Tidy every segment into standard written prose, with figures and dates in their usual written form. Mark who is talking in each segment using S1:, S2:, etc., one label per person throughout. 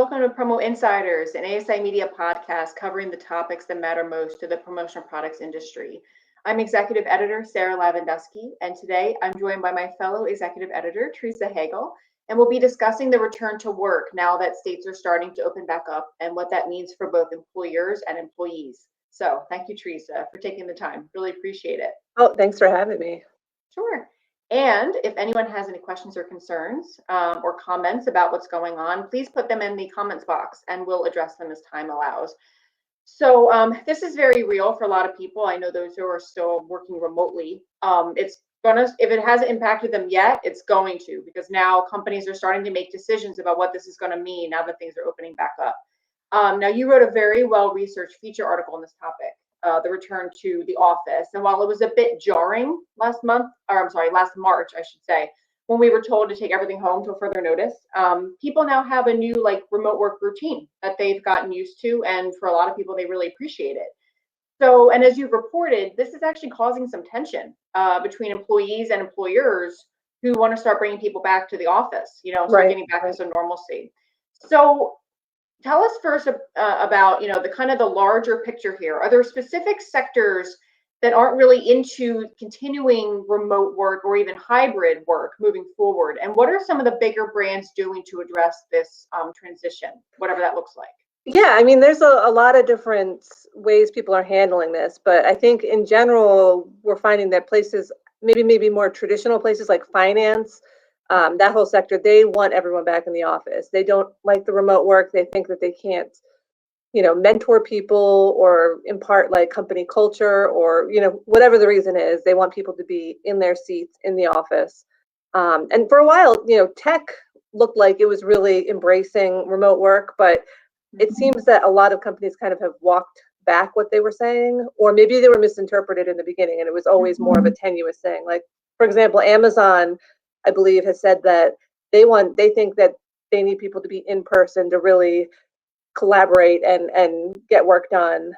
S1: welcome to Promo Insiders, an ASI Media podcast covering the topics that matter most to the promotional products industry. I'm Executive Editor Sarah Lavandusky, and today I'm joined by my fellow Executive Editor, Teresa Hagel, and we'll be discussing the return to work now that states are starting to open back up and what that means for both employers and employees. So thank you, Teresa, for taking the time. Really appreciate it.
S2: Oh, thanks for having me.
S1: Sure. And if anyone has any questions or concerns or comments about what's going on, please put them in the comments box and we'll address them as time allows. So this is very real for a lot of people. I know those who are still working remotely. It's gonna, if it hasn't impacted them yet, it's going to, because now companies are starting to make decisions about what this is going to mean now that things are opening back up. Now you wrote a very well-researched feature article on this topic. The return to the office. And while it was a bit jarring last March, I should say, when we were told to take everything home till further notice, people now have a new remote work routine that they've gotten used to. And for a lot of people, they really appreciate it. So, and as you've reported, this is actually causing some tension between employees and employers who want to start bringing people back to the office, start getting back to some normalcy. So tell us first about, the kind of the larger picture here. Are there specific sectors that aren't really into continuing remote work or even hybrid work moving forward? And what are some of the bigger brands doing to address this transition, whatever that looks like?
S2: Yeah, I mean, there's a lot of different ways people are handling this, but I think in general, we're finding that places, maybe more traditional places like finance, that whole sector, they want everyone back in the office. They don't like the remote work. They think that they can't, mentor people or impart company culture or, whatever the reason is. They want people to be in their seats in the office. And for a while, tech looked like it was really embracing remote work, but it seems that a lot of companies kind of have walked back what they were saying, or maybe they were misinterpreted in the beginning and it was always more of a tenuous thing. Like, for example, Amazon, I believe, has said that they think that they need people to be in person to really collaborate and get work done.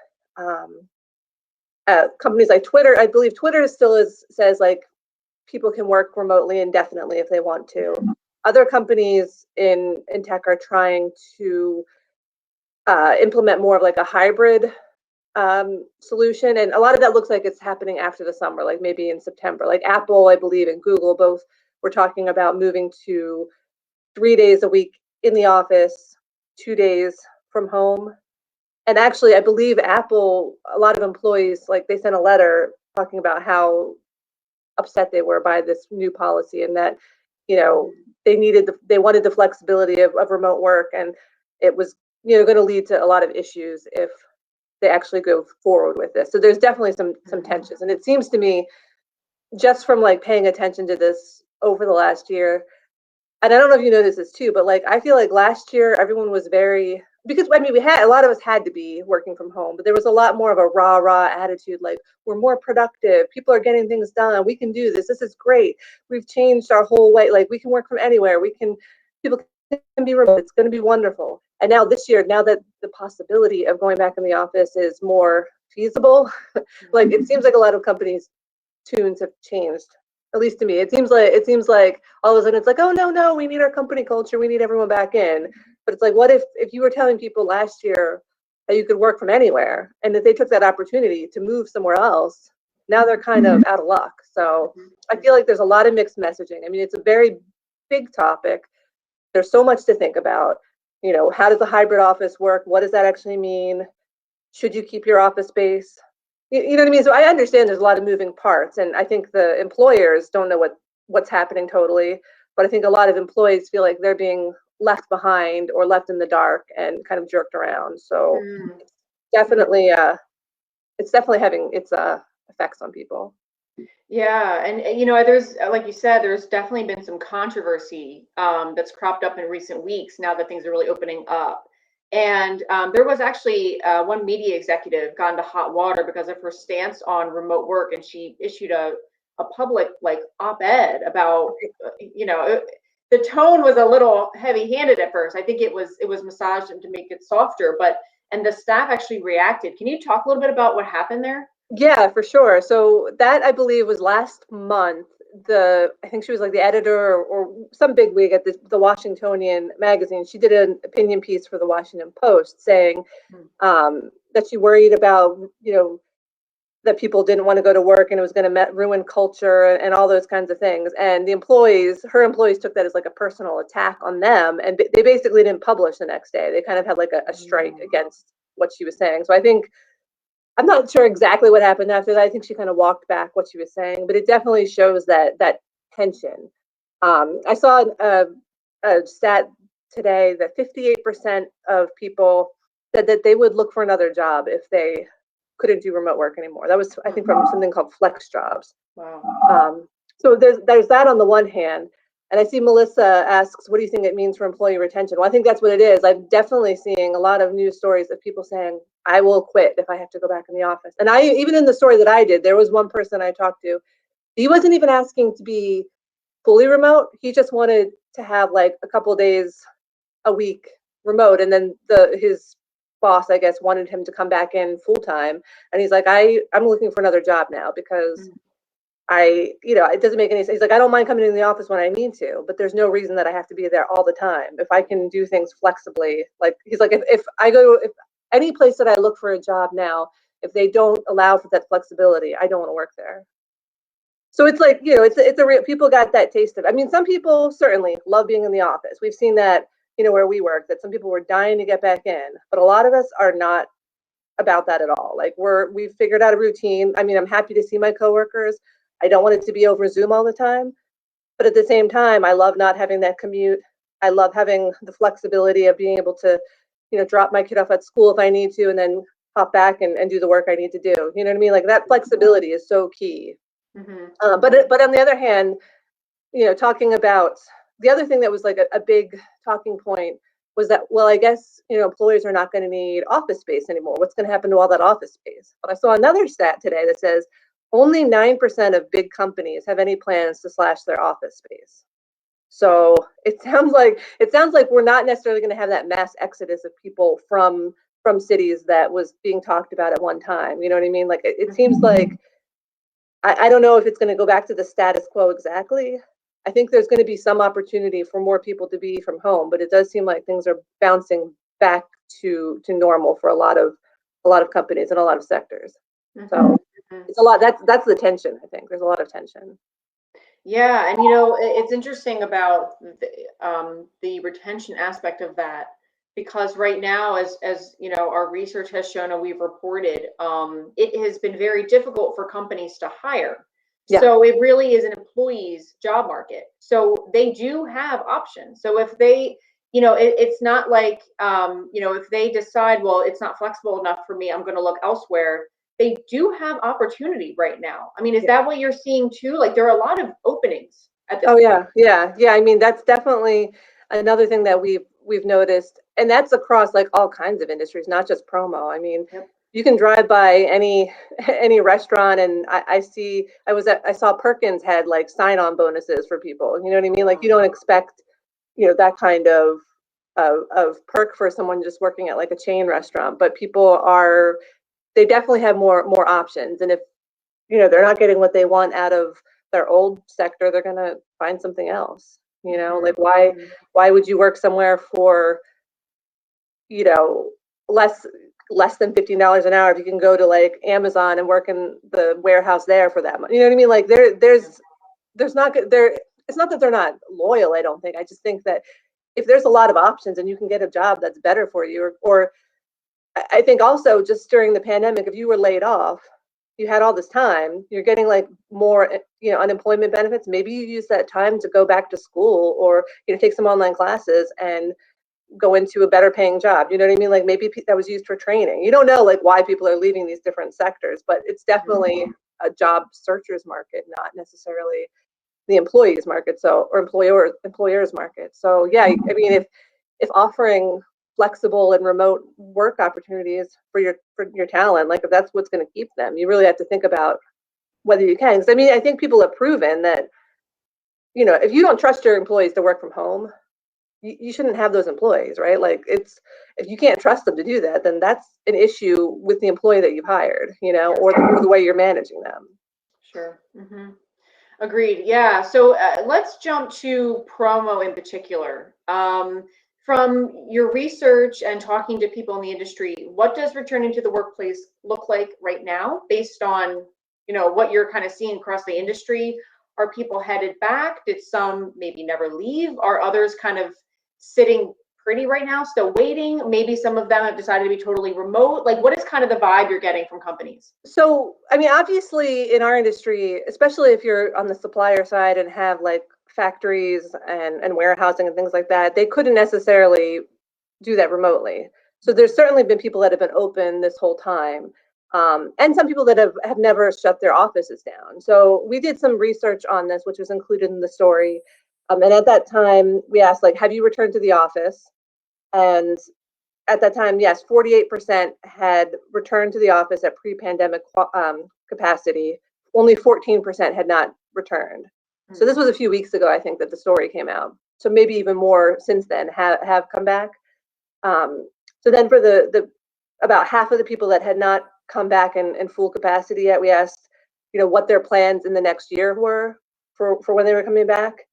S2: Companies like Twitter, I believe Twitter still says people can work remotely indefinitely if they want to. Other companies in tech are trying to implement more of a hybrid solution, and a lot of that looks like it's happening after the summer, maybe in September. Like Apple, I believe, and Google both were talking about moving to 3 days a week in the office, 2 days from home. And actually, I believe Apple, a lot of employees, they sent a letter talking about how upset they were by this new policy and that, they wanted the flexibility of remote work, and it was, going to lead to a lot of issues if they actually go forward with this. So there's definitely some tensions. And it seems to me, just from paying attention to this over the last year, and I don't know if you noticed this too, but I feel like last year everyone was because a lot of us had to be working from home, but there was a lot more of a rah attitude, we're more productive, people are getting things done, we can do this is great, we've changed our whole way, we can work from anywhere, people can be remote, it's going to be wonderful. And now this year, now that the possibility of going back in the office is more feasible, it seems like a lot of companies' tunes have changed. At least to me, it seems like all of a sudden it's oh no, we need our company culture, we need everyone back in. But it's what if you were telling people last year that you could work from anywhere, and if they took that opportunity to move somewhere else, now they're kind of out of luck. So I feel like there's a lot of mixed messaging. I mean, it's a very big topic. There's so much to think about. How does a hybrid office work? What does that actually mean? Should you keep your office space? You know what I mean? So I understand there's a lot of moving parts, and I think the employers don't know what's happening totally, but I think a lot of employees feel like they're being left behind or left in the dark and kind of jerked around. So it's definitely having its effects on people.
S1: Yeah, and there's, like you said, there's definitely been some controversy that's cropped up in recent weeks now that things are really opening up. And there was actually one media executive got into hot water because of her stance on remote work, and she issued a public op-ed about, the tone was a little heavy-handed at first. I think it was massaged to make it softer, and the staff actually reacted. Can you talk a little bit about what happened there?
S2: Yeah, for sure. So that, I believe, was last month. I think she was like the editor or some bigwig at the Washingtonian magazine. She did an opinion piece for the Washington Post saying that she worried about, that people didn't want to go to work and it was going to ruin culture and all those kinds of things. And her employees took that as like a personal attack on them. And they basically didn't publish the next day. They kind of had like a strike against what she was saying. So I'm not sure exactly what happened after that. I think she kind of walked back what she was saying, but it definitely shows that tension. I saw a stat today that 58% of people said that they would look for another job if they couldn't do remote work anymore. That was, I think, from something called Flex Jobs.
S1: Wow.
S2: So there's that on the one hand. And I see Melissa asks, what do you think it means for employee retention? Well, I think that's what it is. I'm definitely seeing a lot of news stories of people saying, I will quit if I have to go back in the office. And even in the story that I did, there was one person I talked to, he wasn't even asking to be fully remote. He just wanted to have like a couple of days a week remote. And then his boss, I guess, wanted him to come back in full time. And he's like, I'm looking for another job now because it doesn't make any sense. He's like, I don't mind coming in the office when I need to, but there's no reason that I have to be there all the time. If I can do things flexibly, like he's like, if any place that I look for a job now, if they don't allow for that flexibility, I don't want to work there. So it's like, it's a real, people got that taste of, I mean, some people certainly love being in the office. We've seen that, where we work, that some people were dying to get back in, but a lot of us are not about that at all. Like we've figured out a routine. I mean, I'm happy to see my coworkers. I don't want it to be over Zoom all the time, but at the same time, I love not having that commute. I love having the flexibility of being able to, drop my kid off at school if I need to, and then hop back and do the work I need to do. You know what I mean? Like that flexibility is so key.
S1: Mm-hmm.
S2: But on the other hand, talking about the other thing that was like a big talking point was that, well, I guess, employers are not going to need office space anymore. What's going to happen to all that office space? But I saw another stat today that says only 9% of big companies have any plans to slash their office space. So it sounds like we're not necessarily going to have that mass exodus of people from cities that was being talked about at one time. You know what I mean? Like it seems like, I don't know if it's going to go back to the status quo exactly. I think there's going to be some opportunity for more people to be from home, but it does seem like things are bouncing back to normal for a lot of companies and a lot of sectors. Mm-hmm. So it's a lot. That's the tension. I think there's a lot of tension.
S1: Yeah, and it's interesting about the retention aspect of that, because right now, as our research has shown and we've reported, it has been very difficult for companies to hire. Yeah. So it really is an employee's job market. So they do have options. So if they, it's not like, if they decide, well, it's not flexible enough for me, I'm going to look elsewhere. They do have opportunity right now. I mean, is that what you're seeing too? Like there are a lot of openings at this point.
S2: Yeah. I mean, that's definitely another thing that we've noticed, and that's across like all kinds of industries, not just promo. I mean, you can drive by any restaurant, and I saw Perkins had like sign-on bonuses for people. You know what I mean? Like you don't expect, that kind of perk for someone just working at like a chain restaurant, but they definitely have more options. And if, they're not getting what they want out of their old sector, they're going to find something else. Like why would you work somewhere for, less than $15 an hour if you can go to like Amazon and work in the warehouse there for that much? You know what I mean? Like it's not that they're not loyal. I don't think. I just think that if there's a lot of options and you can get a job that's better for you, or I think also just during the pandemic, if you were laid off, you had all this time, you're getting like more, unemployment benefits. Maybe you use that time to go back to school or, take some online classes and go into a better paying job. You know what I mean? Like maybe that was used for training. You don't know like why people are leaving these different sectors, but it's definitely a job searchers market, not necessarily the employees market. So, or employers market. So yeah, I mean, if offering flexible and remote work opportunities for your talent, like if that's what's going to keep them, you really have to think about whether you can. Because I mean, I think people have proven that, if you don't trust your employees to work from home, you shouldn't have those employees, right? Like if you can't trust them to do that, then that's an issue with the employee that you've hired, or the way you're managing them.
S1: Sure. Mm-hmm. Agreed. Yeah. So let's jump to promo in particular. From your research and talking to people in the industry, what does returning to the workplace look like right now, based on, you know, what you're kind of seeing across the industry? Are people headed back? Did some maybe never leave? Are others kind of sitting pretty right now, still waiting? Maybe some of them have decided to be totally remote. Like, what is kind of the vibe you're getting from companies?
S2: So, I mean, obviously in our industry, especially if you're on the supplier side and have like factories and warehousing and things like that, they couldn't necessarily do that remotely. So there's certainly been people that have been open this whole time. And some people that have never shut their offices down. So we did some research on this, which was included in the story. And at that time, we asked, like, have you returned to the office? And at that time, yes, 48% had returned to the office at pre-pandemic capacity. Only 14% had not returned. So this was a few weeks ago, I think, that the story came out. So maybe even more since then have come back. So then for the about half of the people that had not come back in full capacity yet, we asked, you know, what their plans in the next year were for when they were coming back.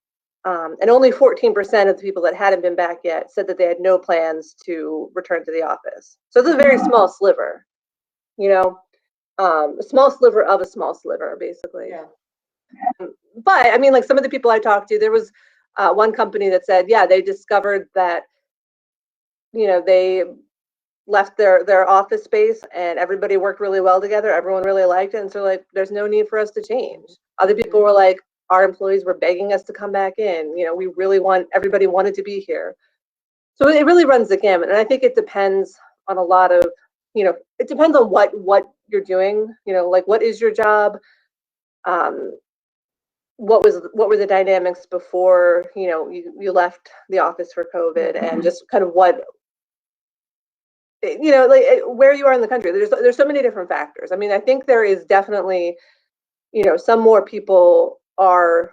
S2: And only 14% of the people that hadn't been back yet said that they had no plans to return to the office. So it's a very small sliver, you know, a small sliver of a small sliver, basically.
S1: Yeah.
S2: But I mean, like some of the people I talked to, there was one company that said, yeah, they discovered that, you know, they left their office space and everybody worked really well together. Everyone really liked it. And so like, there's no need for us to change. Other people were like, our employees were begging us to come back in. You know, we really everybody wanted to be here. So it really runs the gamut. And I think it depends on a lot of, you know, it depends on what you're doing, you know, like what is your job? What were the dynamics before, you know, you left the office for COVID, and just kind of what, you know, like where you are in the country. There's so many different factors. I mean, I think there is definitely, you know, some more people are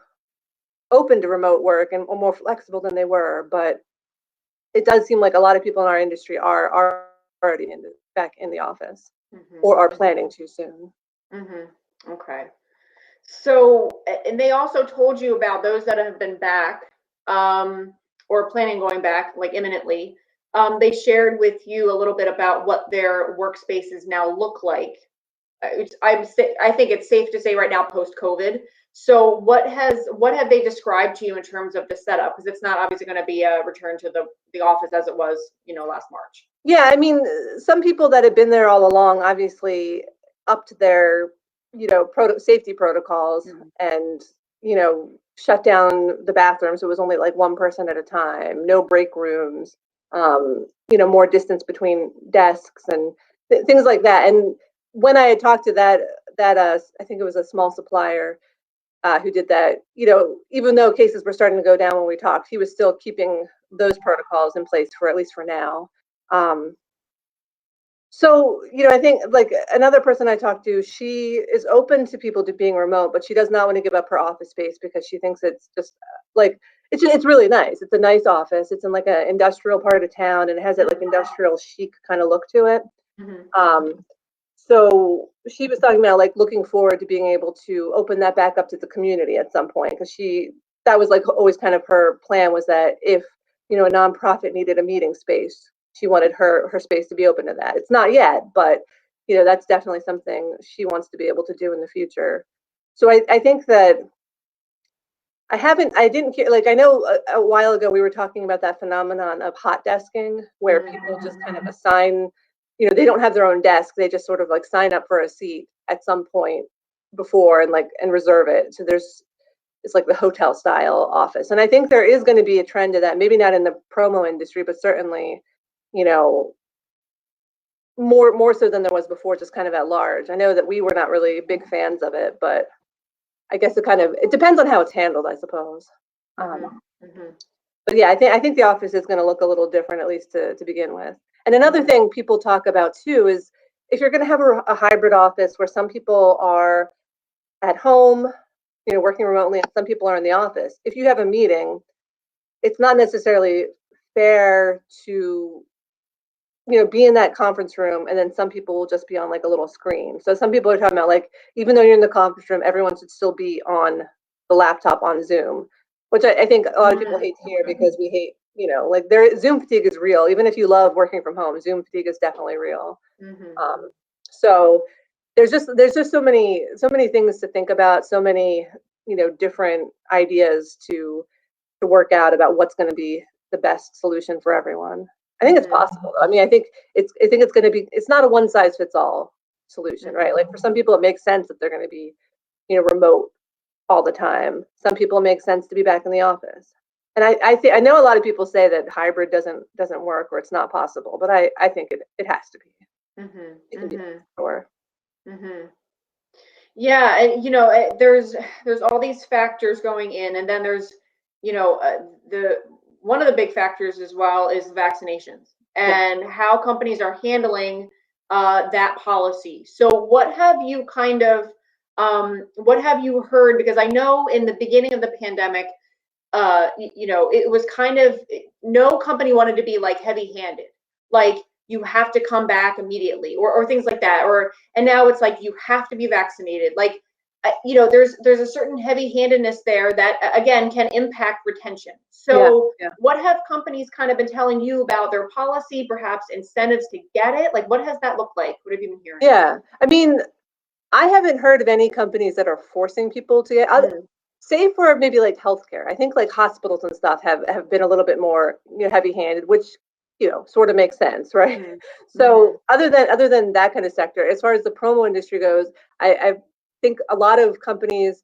S2: open to remote work and more flexible than they were, but it does seem like a lot of people in our industry are already back in the office, or are planning to soon.
S1: Okay. So, and they also told you about those that have been back, or planning going back like imminently. They shared with you a little bit about what their workspaces now look like. I think it's safe to say right now, post-COVID. So what have they described to you in terms of the setup? Because it's not obviously going to be a return to the office as it was, you know, last March.
S2: Yeah, I mean, some people that have been there all along obviously upped their, you know, safety protocols, and, you know, shut down the bathrooms. It was only like one person at a time, no break rooms, you know, more distance between desks and things like that. And when I had talked to that I think it was a small supplier who did that, you know, even though cases were starting to go down when we talked, he was still keeping those protocols in place for at least for now. So, you know, I think like another person I talked to, she is open to people to being remote, but she does not want to give up her office space because she thinks it's just like, it's really nice. It's a nice office. It's in like an industrial part of town, and it has that like industrial chic kind of look to it. So she was talking about like looking forward to being able to open that back up to the community at some point, because that was like always kind of her plan, was that if, you know, a nonprofit needed a meeting space, she wanted her space to be open to that. It's not yet, but, you know, that's definitely something she wants to be able to do in the future. So I think that I didn't hear, like, I know a while ago we were talking about that phenomenon of hot desking, where people just kind of assign, you know, they don't have their own desk. They just sort of like sign up for a seat at some point before and reserve it. So it's like the hotel style office. And I think there is going to be a trend to that, maybe not in the promo industry, but certainly, you know, more so than there was before, just kind of at large. I know that we were not really big fans of it, but I guess it depends on how it's handled, I suppose. But yeah, I think the office is going to look a little different, at least to begin with. And another thing people talk about too is if you're going to have a hybrid office where some people are at home, you know, working remotely, and some people are in the office. If you have a meeting, it's not necessarily fair to, you know, be in that conference room and then some people will just be on like a little screen. So some people are talking about like, even though you're in the conference room, everyone should still be on the laptop on Zoom, which I think a lot of people hate to hear because we hate, like Zoom fatigue is real. Even if you love working from home, Zoom fatigue is definitely real. So there's just so many things to think about, so many, different ideas to work out about what's going to be the best solution for everyone. I think it's possible. I mean, I think it's going to be, it's not a one size fits all solution, right? Like for some people, it makes sense that they're going to be, remote all the time. Some people it makes sense to be back in the office. And I know a lot of people say that hybrid doesn't work or it's not possible, but I think it has to be. It can be sure.
S1: Yeah, and there's all these factors going in, and then there's the one of the big factors as well is vaccinations and how companies are handling that policy. So what have you what have you heard? Because I know in the beginning of the pandemic, it was kind of, no company wanted to be like heavy-handed, like you have to come back immediately or things like that, and now it's like you have to be vaccinated. Like, there's a certain heavy-handedness there that again can impact retention. So what have companies kind of been telling you about their policy, perhaps incentives to get it? Like, what has that looked like? What have you been hearing?
S2: Yeah, I mean, I haven't heard of any companies that are forcing people to get, save for maybe like healthcare. I think like hospitals and stuff have been a little bit more heavy-handed, which sort of makes sense, right? So other than that kind of sector, as far as the promo industry goes, I think a lot of companies,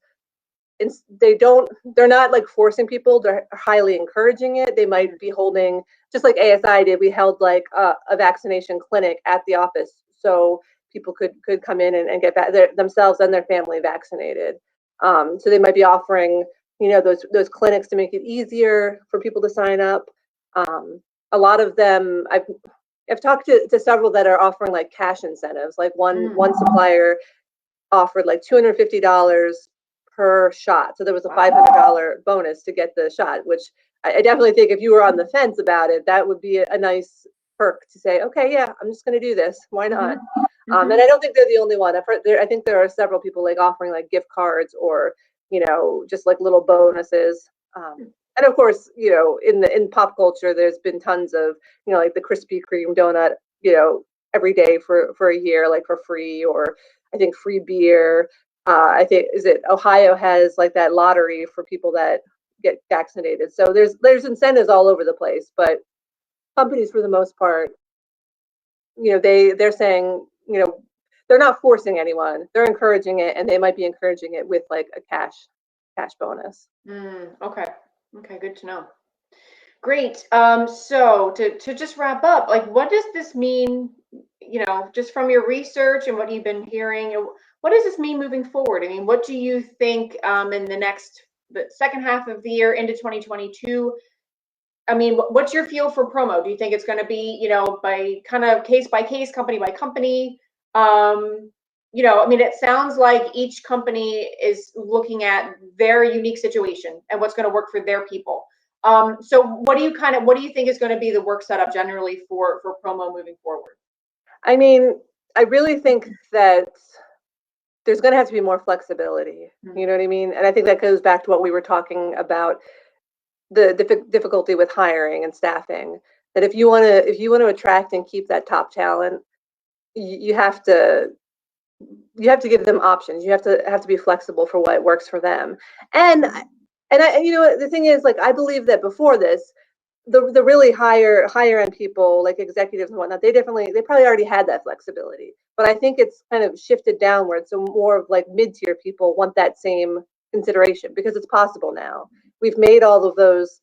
S2: they're not like forcing people, they're highly encouraging it. They might be holding, just like ASI did, we held like a vaccination clinic at the office so people could come in and get themselves and their family vaccinated. So they might be offering those clinics to make it easier for people to sign up. A lot of them, I've talked to several that are offering like cash incentives. Like one supplier offered like $250 per shot. So there was a $500 bonus to get the shot, which I definitely think if you were on the fence about it, that would be a nice perk to say, okay, yeah, I'm just going to do this. Why not? And I don't think they're the only one. I think there are several people like offering like gift cards or, just like little bonuses. And of course, in pop culture, there's been tons of, like the Krispy Kreme donut, every day for a year, like for free, or I think free beer. I think Ohio has like that lottery for people that get vaccinated. So there's incentives all over the place, but companies for the most part, they're saying, they're not forcing anyone. They're encouraging it, and they might be encouraging it with like a cash bonus.
S1: Okay, good to know. Great. So to just wrap up, like, what does this mean? Just from your research and what you've been hearing, what does this mean moving forward? I mean, what do you think in the second half of the year into 2022? I mean, what's your feel for promo? Do you think it's going to be, by kind of case by case, company by company? I mean, it sounds like each company is looking at their unique situation and what's going to work for their people. So what do you think is going to be the work setup generally for promo moving forward?
S2: I mean, I really think that there's going to have to be more flexibility. You know what I mean? And I think that goes back to what we were talking about, the difficulty with hiring and staffing. That if you want to attract and keep that top talent, you have to give them options. You have to be flexible for what works for them. And I, the thing is, like, I believe that before this, the really higher end people, like executives and whatnot, they probably already had that flexibility. But I think it's kind of shifted downward. So more of like mid-tier people want that same consideration because it's possible now. We've made all of those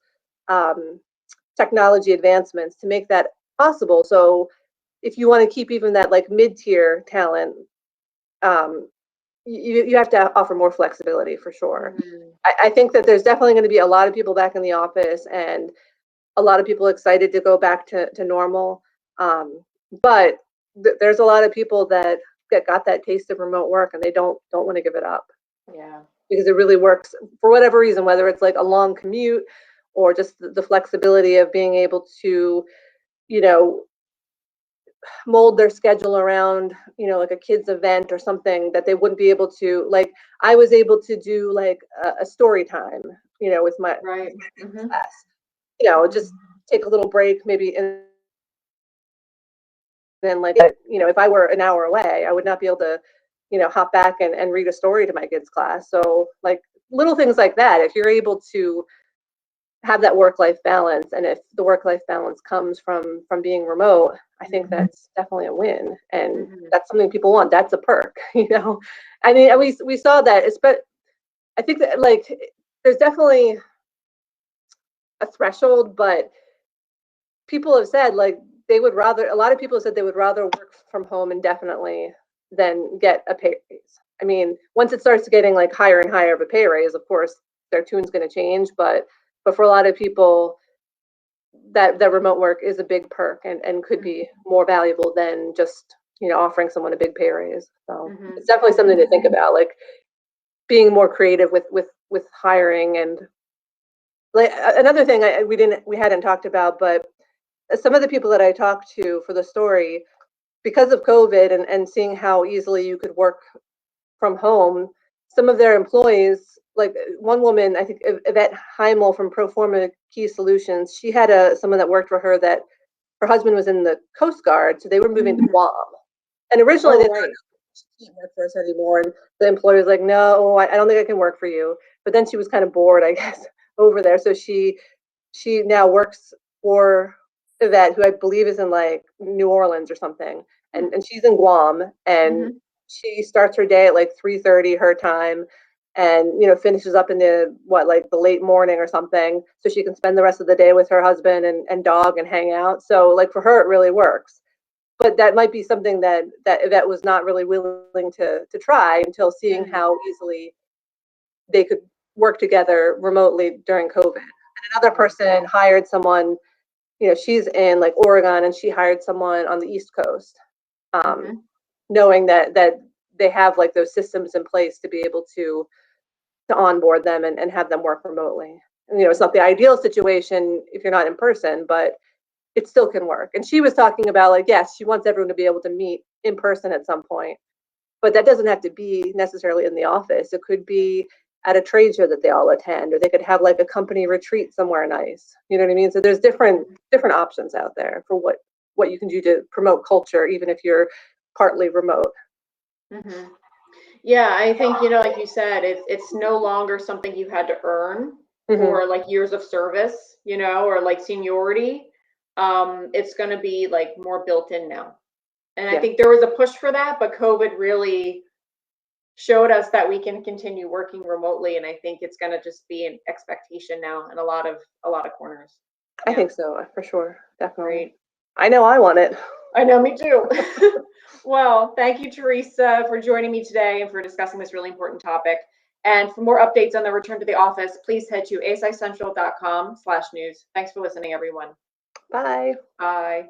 S2: technology advancements to make that possible. So if you want to keep even that like mid-tier talent, you have to offer more flexibility for sure. I think that there's definitely going to be a lot of people back in the office and a lot of people excited to go back to normal. But there's a lot of people that got that taste of remote work and they don't want to give it up.
S1: Yeah.
S2: Because it really works for whatever reason, whether it's like a long commute or just the flexibility of being able to, mold their schedule around, like a kid's event or something that they wouldn't be able to, like I was able to do like a story time, with my
S1: Right. Mhm.
S2: class, just take a little break maybe, and then like, if I were an hour away, I would not be able to, hop back and read a story to my kids' class. So like little things like that, if you're able to have that work-life balance, and if the work-life balance comes from being remote, I think that's definitely a win, and
S1: Mhm.
S2: that's something people want. That's a perk. I mean, and we saw that it's, but I think that like there's definitely a threshold, but people have said like they would rather, a lot of people have said they would rather work from home indefinitely than get a pay raise. I mean, once it starts getting like higher and higher of a pay raise, of course their tune's going to change, but for a lot of people, that remote work is a big perk, and could be more valuable than just, offering someone a big pay raise. So
S1: Mhm.
S2: it's definitely something to think about, like being more creative with hiring. And like another thing we hadn't talked about, but some of the people that I talked to for the story, because of COVID and seeing how easily you could work from home, some of their employees, like one woman, I think Yvette Heimel from Proforma Key Solutions, she had someone that worked for her that her husband was in the Coast Guard, so they were moving to Guam. And originally they
S1: Oh,
S2: thought
S1: right.
S2: she can't work for us anymore, and the employer was like, "No, I don't think I can work for you." But then she was kind of bored, I guess, over there, so she now works for Yvette, who I believe is in like New Orleans or something, and she's in Guam, and
S1: Mhm.
S2: she starts her day at like 3:30 her time, and finishes up in the like the late morning or something, so she can spend the rest of the day with her husband and dog and hang out. So like for her, it really works. But that might be something that Yvette was not really willing to try until seeing
S1: Mhm.
S2: how easily they could work together remotely during COVID. And another person hired someone, she's in like Oregon, and she hired someone on the East Coast,
S1: Mhm.
S2: knowing that they have like those systems in place to be able to onboard them and have them work remotely. And, it's not the ideal situation if you're not in person, but it still can work. And she was talking about like, yes, she wants everyone to be able to meet in person at some point, but that doesn't have to be necessarily in the office. It could be at a trade show that they all attend, or they could have like a company retreat somewhere nice. You know what I mean? So there's different options out there for what you can do to promote culture, even if you're partly remote.
S1: Mhm. Yeah, I think, like you said, it's no longer something you had to earn
S2: Hmm.
S1: or like years of service, or like seniority. It's going to be like more built in now. And I
S2: Yeah,
S1: think there was a push for that, but COVID really showed us that we can continue working remotely, and I think it's going to just be an expectation now in a lot of corners.
S2: I
S1: Yeah,
S2: think so, for sure, definitely.
S1: great.
S2: I know I want it.
S1: I know, me too. Well, thank you, Teresa, for joining me today and for discussing this really important topic. And for more updates on the return to the office, please head to asicentral.com/news. Thanks for listening, everyone.
S2: Bye.
S1: Bye.